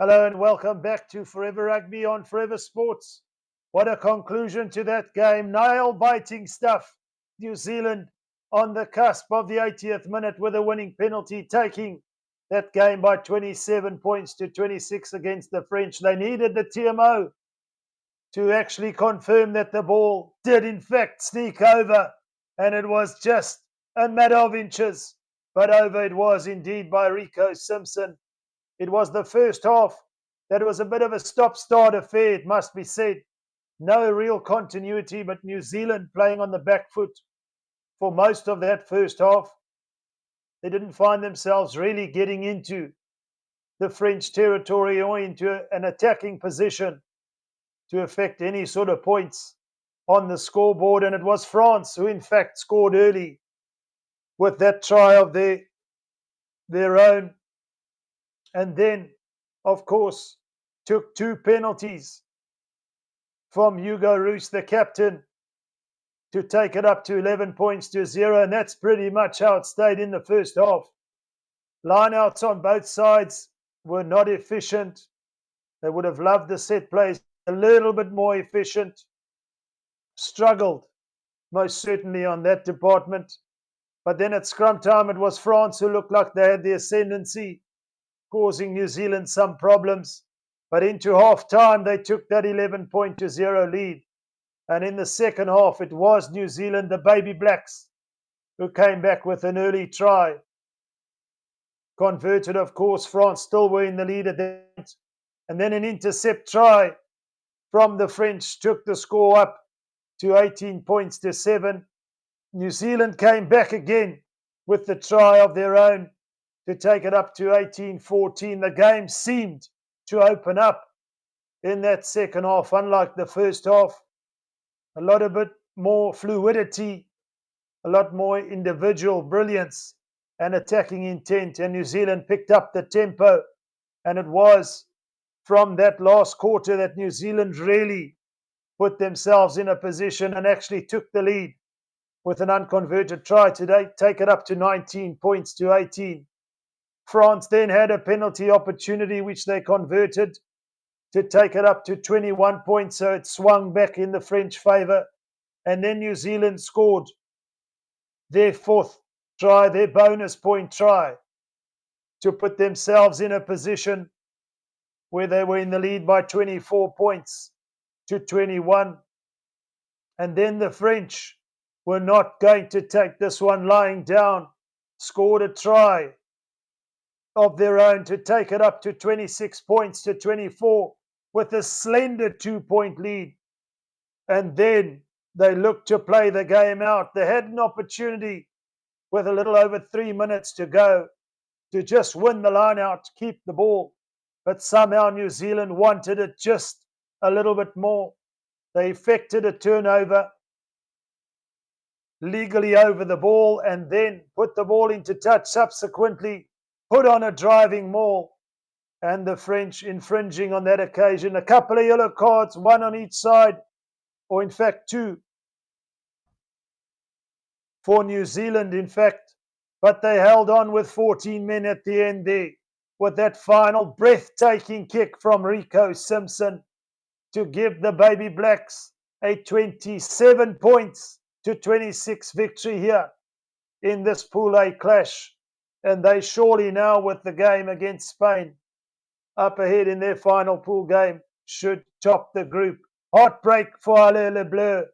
Hello and welcome back to Forever Rugby on Forever Sports. What a conclusion to that game. Nail-biting stuff. New Zealand on the cusp of the 80th minute with a winning penalty, taking that game by 27 points to 26 against the French. They needed the TMO to actually confirm that the ball did in fact sneak over, and it was just a matter of inches. But over it was indeed by Rico Simpson. It was the first half that was a bit of a stop-start affair, it must be said. No real continuity, but New Zealand playing on the back foot for most of that first half. They didn't find themselves really getting into the French territory or into an attacking position to affect any sort of points on the scoreboard. And it was France who, in fact, scored early with that try of their own. And then, of course, took two penalties from Hugo Roos, the captain, to take it up to 11 points to 0. And that's pretty much how it stayed in the first half. Lineouts on both sides were not efficient. They would have loved the set plays a little bit more efficient. Struggled, most certainly, on that department. But then at scrum time, it was France who looked like they had the ascendancy, causing New Zealand some problems. But into half-time, they took that 11 point to 0 lead. And in the second half, it was New Zealand, the Baby Blacks, who came back with an early try. Converted, of course. France still were in the lead at that point. And then an intercept try from the French took the score up to 18 points to 7. New Zealand came back again with the try of their own to take it up to 18-14. The game seemed to open up in that second half, unlike the first half. A lot of bit more fluidity, a lot more individual brilliance and attacking intent. And New Zealand picked up the tempo. And it was from that last quarter that New Zealand really put themselves in a position and actually took the lead with an unconverted try today, take it up to 19 points to 18. France then had a penalty opportunity, which they converted to take it up to 21 points. So it swung back in the French favour. And then New Zealand scored their fourth try, their bonus point try, to put themselves in a position where they were in the lead by 24 points to 21. And then the French were not going to take this one lying down, scored a try of their own to take it up to 26 points to 24 with a slender 2-point lead. And then they looked to play the game out. They had an opportunity with a little over 3 minutes to go to just win the line out, keep the ball. But somehow New Zealand wanted it just a little bit more. They effected a turnover legally over the ball and then put the ball into touch, subsequently put on a driving maul, and the French infringing on that occasion. A couple of yellow cards, one on each side, or in fact two for New Zealand, in fact. But they held on with 14 men at the end there, with that final breathtaking kick from Rico Simpson to give the Baby Blacks a 27 points to 26 victory here in this Pool A clash. And they surely now, with the game against Spain up ahead in their final pool game, should top the group. Heartbreak for Alain Le Bleu,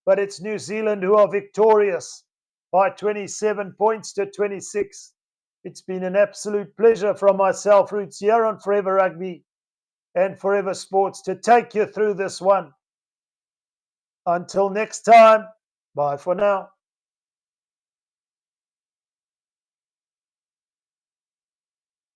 but it's New Zealand who are victorious by 27 points to 26. It's been an absolute pleasure from myself, Roots, here on Forever Rugby and Forever Sports, to take you through this one. Until next time, bye for now.